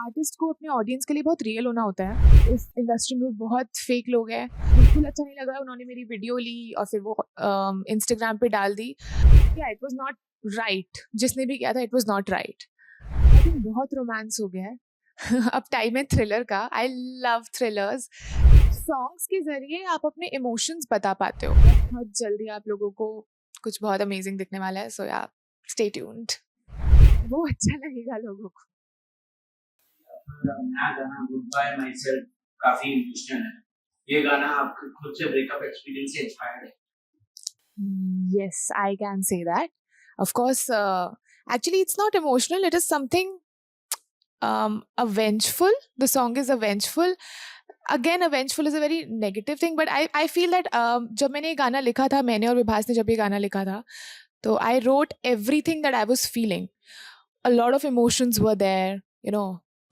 Artist को अपने audience के लिए बहुत रियल होना होता है। इस इंडस्ट्री में बहुत फेक लोग हैं। बिल्कुल अच्छा नहीं लगा उन्होंने मेरी वीडियो ली और फिर वो इंस्टाग्राम पे डाल दी। It was not right. जिसने भी किया था it was not right. I think बहुत रोमांस हो गया है। अब टाइम है थ्रिलर का। I love thrillers. सॉन्ग्स के जरिए आप अपने इमोशंस बता पाते हो। बहुत जल्दी आप लोगों को कुछ बहुत अमेजिंग दिखने वाला है। सो या स्टे ट्यून्ड। वो अच्छा लगेगा लोगों को। नया गाना गुड बाय माई सेल्फ काफी इमोशनल है। ये गाना आपके खुद से ब्रेकअप एक्सपीरियंस से इंस्पायर्ड है? Yes, I can say that. Of course, actually, it's not emotional. It is something avengeful. The song is avengeful. Again, avengeful is a very negative thing, but I feel that जब मैंने ये गाना लिखा था, मैंने और विभास ने जब ये गाना लिखा था, तो I wrote everything that I was feeling. A lot of emotions were there,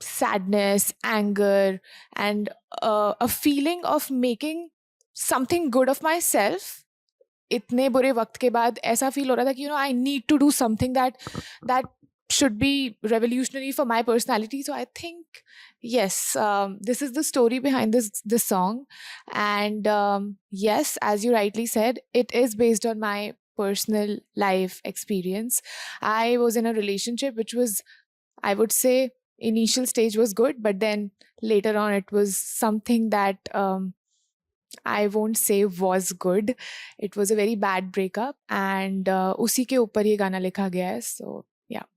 sadness, anger, and a feeling of making something good of myself. इतने बुरे वक्त के बाद ऐसा फील हो रहा था कि I need to do something that should be revolutionary for my personality. So I think yes, this is the story behind this song. And yes, as you rightly said, it is based on my personal life experience. I was in a relationship which was, I would say, initial stage was good, but then later on it was something that I won't say was good. It was a very bad breakup, and उसी के ऊपर ये गाना लिखा गया है. So yeah.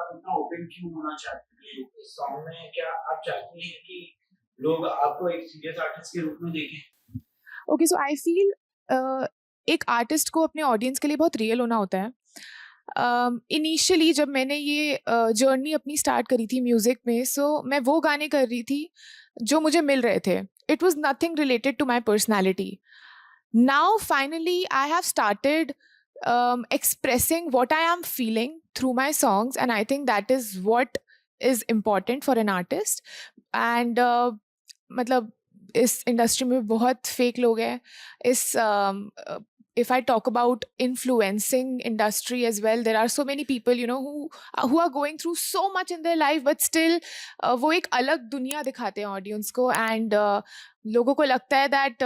आप इतना ओपन क्यों होना चाहते हैं इस सॉन्ग में? क्या आप चाहते हैं कि लोग आपको एक सीरियस आर्टिस्ट के रूप में देखें? Okay, so I feel एक आर्टिस्ट को अपने ऑडियंस के लिए बहुत रियल होना होता है. इनिशियली जब मैंने ये जर्नी अपनी स्टार्ट करी थी म्यूज़िक में, सो मैं वो गाने कर रही थी जो मुझे मिल रहे थे. It was nothing related to my personality. Now finally I have started expressing what I am feeling through my songs, and I think that is what is important for an artist. And मतलब इस industry में बहुत fake लोग हैं. इस if I talk about influencing industry as well, there are so many people who are going through so much in their life, but still वो एक अलग दुनिया दिखाते हैं ऑडियंस को. एंड लोगों को लगता है दैट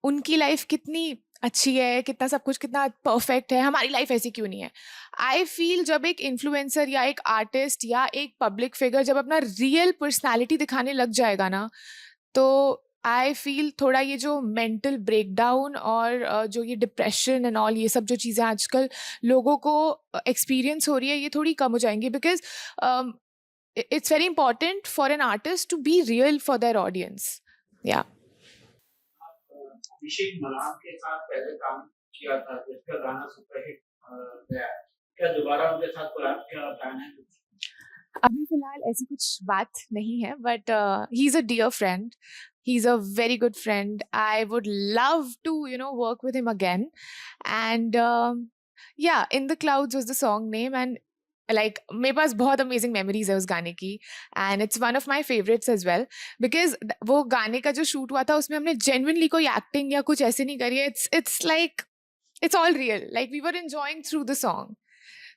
उनकी लाइफ कितनी अच्छी है, कितना सब कुछ कितना परफेक्ट है, हमारी लाइफ ऐसी क्यों नहीं है. आई फील जब एक इन्फ्लुएंसर या एक आर्टिस्ट या एक पब्लिक फिगर जब अपना रियल पर्सनालिटी दिखाने लग जाएगा ना, तो आई फील थोड़ा ये जो मेंटल ब्रेकडाउन और जो ये डिप्रेशन एंड ऑल ये सब जो चीज़ें आजकल लोगों को एक्सपीरियंस हो रही है, ये थोड़ी कम हो जाएंगी. Because it's very important for an artist to be real for their audience. या अभिषेक मलान के साथ पहले काम किया था जिसका गाना सुपरहिट गया. क्या दोबारा उनके साथ कोलैब का प्लान है? अभी फिलहाल ऐसी कुछ बात नहीं है, but he is a dear friend. He's a very good friend. I would love to, work with him again. And yeah, In the Clouds was the song name. And like, मेरे पास बहुत amazing memories है उस गाने की. And it's one of my favorites as well. Because वो गाने का जो shoot हुआ था, उसमें हमने genuinely कोई acting या कुछ ऐसे नहीं करी है. It's like, it's all real. Like, we were enjoying through the song.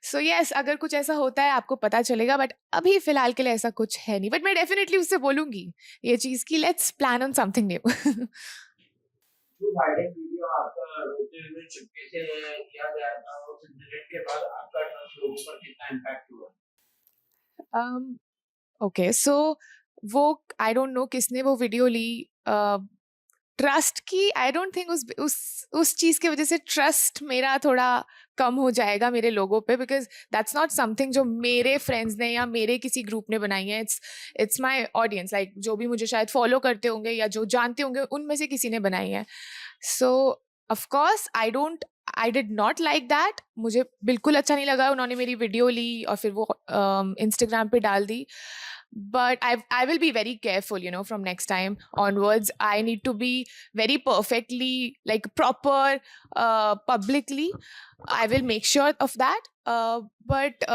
So yes, अगर कुछ ऐसा होता है आपको पता चलेगा, बट अभी फिलहाल के लिए ऐसा कुछ है नहीं. बट मैं डेफिनेटली उससे बोलूंगी ये चीज की let's plan on something new. जो वायरल वीडियो आपका रोते हुए चुपके से किया गया था, उस इंसिडेंट के बाद आपका ट्रस्ट लोगों पर कितना इम्पैक्ट हुआ? ओके, सो वो आई डोंट नो किसने वो वीडियो ली. ट्रस्ट की आई डोंट थिंक उस चीज़ की वजह से ट्रस्ट मेरा थोड़ा कम हो जाएगा मेरे लोगों पे. बिकॉज दैट्स नॉट समथिंग जो मेरे फ्रेंड्स ने या मेरे किसी ग्रुप ने बनाई है. इट्स माई ऑडियंस, लाइक जो भी मुझे शायद फॉलो करते होंगे या जो जानते होंगे उनमें से किसी ने बनाई है. So of course I did not like that. मुझे बिल्कुल अच्छा नहीं लगा उन्होंने मेरी वीडियो ली और फिर वो इंस्टाग्राम पे डाल दी. But I will be very careful, from next time onwards. I need to be very perfectly, like, proper publicly. I will make sure of that. But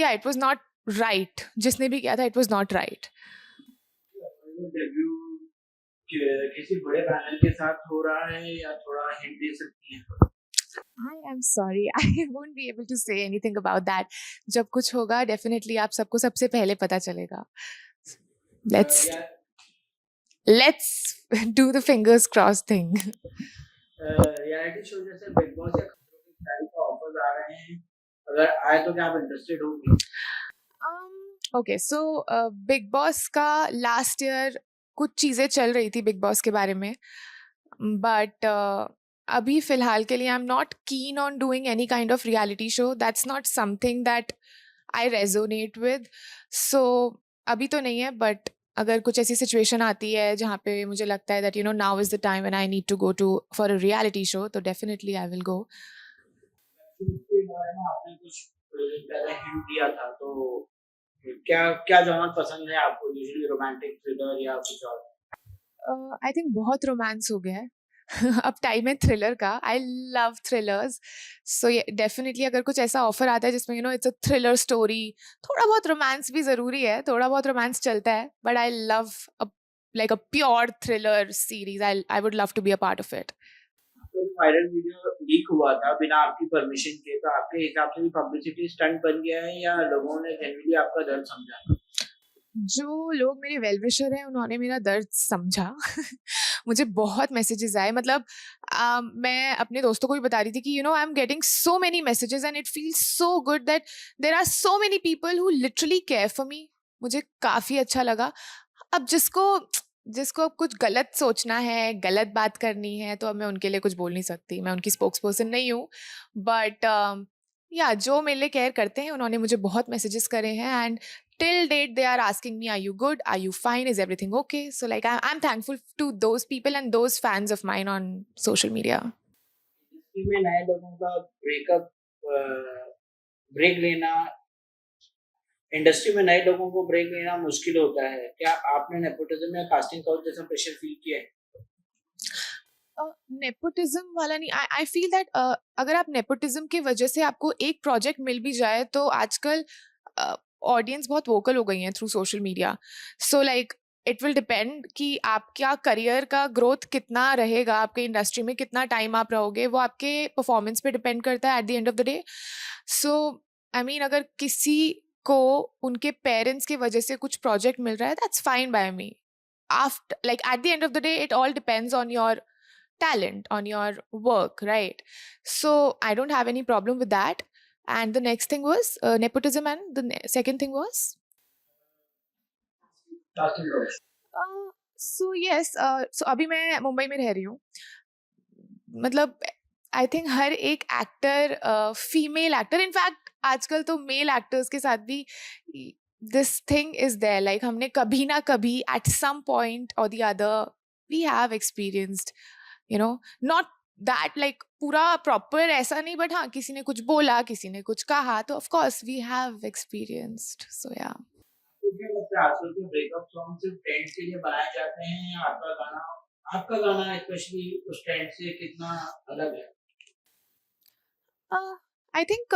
yeah, it was not right. जिसने भी किया था, it was not right. Debut किसी बड़े banner के साथ हो रहा है या थोड़ा हिंट दे सकती हैं? I am sorry, I won't be able to say anything about that. जब कुछ होगा डेफिनेटली आप सबको सबसे पहले पता चलेगा. Let's या let's do the fingers crossed thing. Reality show जैसे बिग बॉस या खतरों के खिलाड़ी का ऑफर्स आ रहे हैं, अगर आए तो क्या आप इंटरेस्टेड होंगे? ओके सो बिग बॉस का लास्ट ईयर कुछ चीज़ें चल रही थी बिग बॉस के बारे में, बट अभी फ़िलहाल के लिए I am not keen on doing any kind of reality show. That's not something that I resonate with. So अभी तो नहीं है, बट अगर कुछ ऐसी सिचुएशन आती है जहाँ पे मुझे लगता है that now is the time when I need to go to for a reality show, तो डेफिनेटली आई विल गो. के बारे में आपने कुछ पहले हिंट दिया था, तो क्या क्या जॉनर पसंद है आपको? यूजुअली रोमांटिक, थ्रिलर या कुछ और? आई थिंक बहुत रोमांस हो गया है. अब टाइम है थ्रिलर का. I love thrillers. सो ये डेफिनेटली अगर कुछ ऐसा ऑफर आता है जिसमें इट्स अ थ्रिलर स्टोरी, थोड़ा बहुत रोमांस भी ज़रूरी है, थोड़ा बहुत रोमांस चलता है, but I love like a pure thriller series. I would love to be a part of it. तो वायरल वीडियो लीक हुआ था बिना आपकी परमिशन के, तो आपके हिसाब से भी पब्लिसिटी स्टंट बन गया है या लोगों ने जेन्युइनली आपका दर्द समझा? जो लोग मेरे वेल विशर हैं उन्होंने मेरा दर्द समझा. मुझे बहुत मैसेजेस आए. मतलब मैं अपने दोस्तों को भी बता रही थी कि I am getting so many messages and it feels so good that there are so many people who literally care for me. मुझे काफ़ी अच्छा लगा. अब जिसको जिसको अब कुछ गलत सोचना है, गलत बात करनी है, तो अब मैं उनके लिए कुछ बोल नहीं सकती. मैं उनकी स्पोक्स पर्सन नहीं हूँ, बट या जो मेरे लिए केयर करते हैं उन्होंने मुझे बहुत मैसेजेस करे हैं. And till date they are asking me, are you good, are you fine, is everything okay? So like I'm thankful to those people and those fans of mine on social media. Industry में नए लोगों का break लेना industry में नए लोगों को break लेना मुश्किल होता है। क्या आपने नेपोटिज्म या कास्टिंग काउच जैसा प्रेशर फील किया है? नेपोटिज्म वाला नहीं. आई फील दैट अगर आप नेपोटिज्म की वजह से आपको एक प्रोजेक्ट मिल भी जाए, तो आजकल ऑडियंस बहुत वोकल हो गई हैं through social media. So like it will depend कि आपका करियर का ग्रोथ कितना रहेगा, आपके इंडस्ट्री में कितना टाइम आप रहोगे, वो आपके परफॉर्मेंस पे डिपेंड करता है eight the end of the day. So I mean अगर किसी को उनके पेरेंट्स की वजह से कुछ प्रोजेक्ट मिल रहा है, that's fine by me. After like at the end of the day it all depends on your talent, on your work, right? So I don't have any problem with that. And the next thing was nepotism, and the second thing was casting couch. so yes, so अभी मैं मुंबई में रह रही हूँ. मतलब I think हर एक actor, female actor, in fact आजकल तो मेल एक्टर्स के साथ भी this thing is there. Like हमने कभी ना कभी एट सम पॉइंट और the other we have experienced, not that like पूरा प्रॉपर ऐसा नहीं, बट हाँ किसी ने कुछ बोला, किसी ने कुछ कहा, तो of course we have experienced. So yeah तो क्या लगता है आजकल के ब्रेकअप सॉन्ग सिर्फ ट्रेंड के लिए बनाए जाते हैं या आपका गाना स्पेशली उस ट्रेंड से कितना अलग है? आई थिंक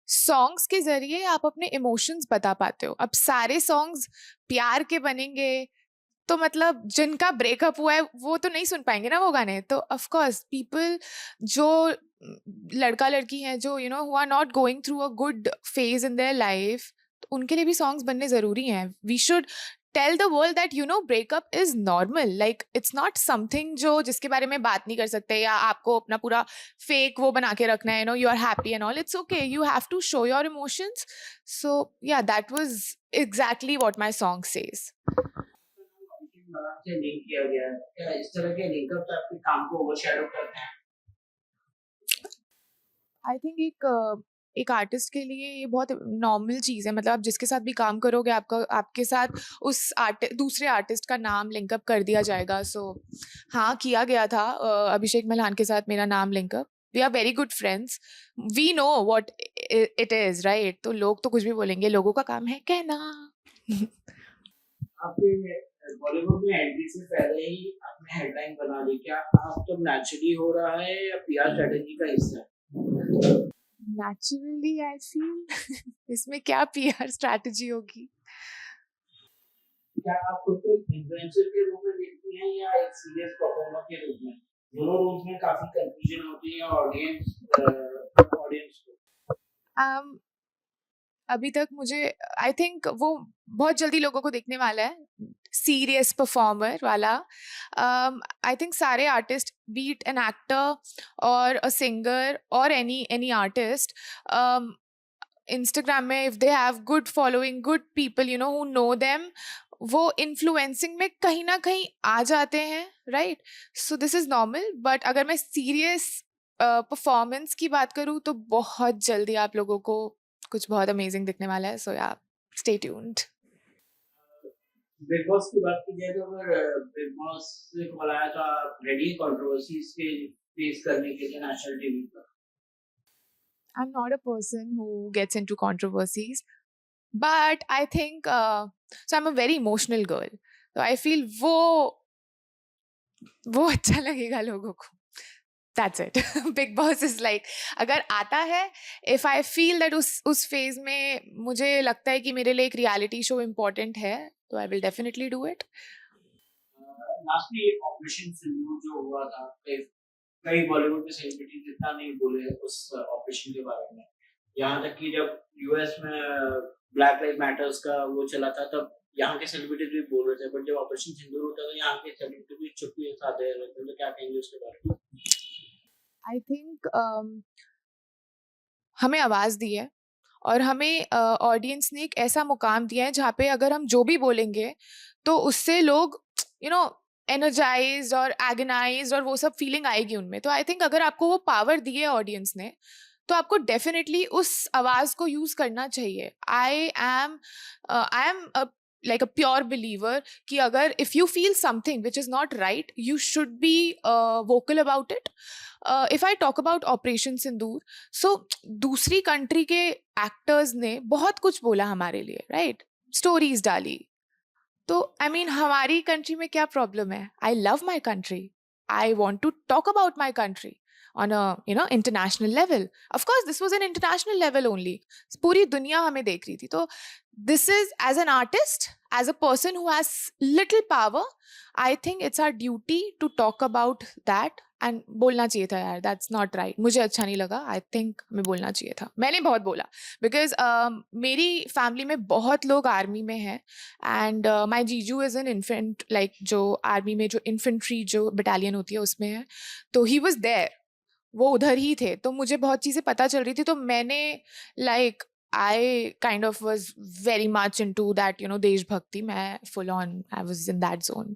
सॉन्ग्स के जरिए आप अपने इमोशंस बता पाते हो. अब सारे सॉन्ग्स प्यार के बनेंगे तो मतलब जिनका ब्रेकअप हुआ है वो तो नहीं सुन पाएंगे ना वो गाने. तो ऑफ कोर्स पीपल जो लड़का लड़की हैं, जो who are not going through a good phase in their life, तो उनके लिए भी सॉन्ग्स बनने ज़रूरी हैं. We should tell the world that breakup is normal. Like it's not something जो जिसके बारे में बात नहीं कर सकते, या आपको अपना पूरा फेक वो बना के रखना है, you are happy and all. It's okay, you have to show your emotions. So yeah that was exactly what my song says. से लिंक किया गया है, क्या इस तरह के लिंकअप आपके काम को ओवरशैडो करते हैं? आई थिंक एक आर्टिस्ट के लिए ये बहुत नॉर्मल चीज़ है. मतलब आप जिसके साथ भी काम करोगे, आपके साथ उस दूसरे आर्टिस्ट का नाम लिंकअप कर दिया जाएगा. सो हाँ, किया गया था. अभिषेक मल्हान के साथ मेरा नाम linkup. We are very good friends, we know what it is, right? तो लोग तो कुछ भी बोलेंगे, लोगों का काम है कहना. आपके बॉलीवुड में एंट्री से पहले ही आपने हेडलाइन बना ली, क्या आप तो नेचुरली हो रहा है या पीआर स्ट्रेटेजी का हिस्सा है? Naturally I feel. इसमें क्या पीआर स्ट्रैटेजी होगी? क्या आप खुद को इन्फ्लुएंसर के रूप में देखती हैं या एक सीरियस परफॉर्मर के रूप में? दोनों रूल्स में काफ़ी कन्फ्यूजन होती है ऑडियंस को। um, अभी तक मुझे आई थिंक वो बहुत जल्दी लोगों को दिखने वाला है, सीरियस परफॉर्मर वाला। आई थिंक सारे आर्टिस्ट, बीट एन एक्टर और अ सिंगर और एनी आर्टिस्ट, इंस्टाग्राम में if they have good following, good people you know who know them, वो इन्फ्लुएंसिंग में कहीं ना कहीं आ जाते हैं, right? So this is normal, but अगर मैं सीरियस परफॉर्मेंस की बात करूँ तो बहुत जल्दी आप लोगों को कुछ बहुत अमेजिंग दिखने वाला है। सो या, स्टे ट्यून्ड। बिग बॉस की बात की जाए तो अगर बिग बॉस को बुलाया तो आप रेडी कंट्रोवर्सीज के फेस करने के लिए नेशनल टीवी पर? I'm not a person who gets into controversies, but I think so. I'm a very emotional girl, so I feel वो अच्छा लगेगा लोगों को। That's it. Big Boss is like, अगर आता है, if I feel that उस फेज में मुझे लगता है कि मेरे लिए एक रियलिटी शो इम्पोर्टेंट है, तो I will definitely do it. Last में एक ऑपरेशन सिंदूर जो हुआ था, कई बॉलीवुड के सेलिब्रिटीज इतना नहीं बोले उस ऑपरेशन के बारे में। यहाँ तक कि जब यूएस में ब्लैक लाइव मैटर्स का वो चला था तब यहाँ के सेलिब्रिटीज भी बोल रहे थे, बट जब ऑपरेशन सिंदूर होता था यहाँ के सेलिब्रिटी भी चुप के साथ रहे थे। तो क्या कहेंगे उसके बारे में? I think हमें आवाज़ दी है और हमें ऑडियंस ने एक ऐसा मुकाम दिया है जहाँ पे अगर हम जो भी बोलेंगे तो उससे लोग यू नो एनर्जाइज्ड और एगनाइज्ड और वो सब फीलिंग आएगी उनमें। तो आई थिंक अगर आपको वो पावर दी है ऑडियंस ने, तो आपको डेफिनेटली उस आवाज़ को यूज़ करना चाहिए। I am like a pure believer कि अगर if you feel something which is not right, you should be vocal about it. If I talk about operation Sindoor, so दूसरी कंट्री के एक्टर्स ने बहुत कुछ बोला हमारे लिए, राइट? स्टोरीज डाली। तो आई मीन हमारी कंट्री में क्या प्रॉब्लम है? I love my country, I want to talk about my country on a international level. Of course this was an international level only, पूरी दुनिया हमें देख रही थी। तो this is, as an artist, as a person who has little power, I think it's our duty to talk about that and बोलना चाहिए था यार। that's not right, मुझे अच्छा नहीं लगा। I think हमें बोलना चाहिए था, मैंने बहुत बोला because मेरी फैमिली में बहुत लोग आर्मी में हैं एंड माई जीजू इज़ एन इन्फेंट, लाइक जो आर्मी में जो इन्फेंट्री जो बटालियन होती है उसमें है, तो ही वॉज देयर, वो उधर ही थे। तो मुझे बहुत चीज़ें पता चल रही थी, तो मैंने like I kind of was very much into that देशभक्ति। मैं full on I was in that zone.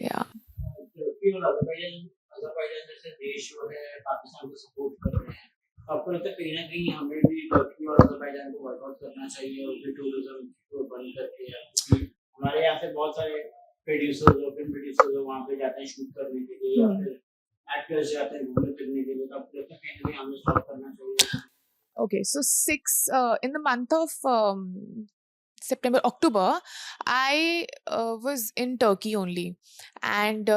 या तुर्की और अज़रबैजान अज़रबैजान जैसे देश जो है पाकिस्तान को सपोर्ट कर रहे हैं। तो आपको लगता है कहीं न कहीं हमें भी तुर्की और अज़रबैजान को बॉयकॉट करना चाहिए और फिर टूरिज़्म को बंद करके, या क्योंकि हमारे यहाँ से बहुत सारे प्रोड्यूसर्स और फिल्म प्रोड्यूसर्स वहाँ पे जाते हैं शूट करने के लिए, या फिर एक्टर्स जाते हैं घूमने फिरने के लिए। तो आपको लगता है कहीं न कहीं हमें स्टॉप करना चाहिए? okay, so six in the month of September, October, I was in Turkey only, and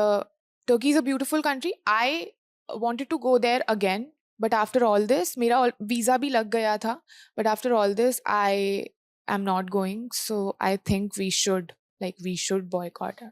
Turkey is a beautiful country. I wanted to go there again, but after all this, मेरा visa भी लग गया था. But after all this, I am not going. So I think we should boycott.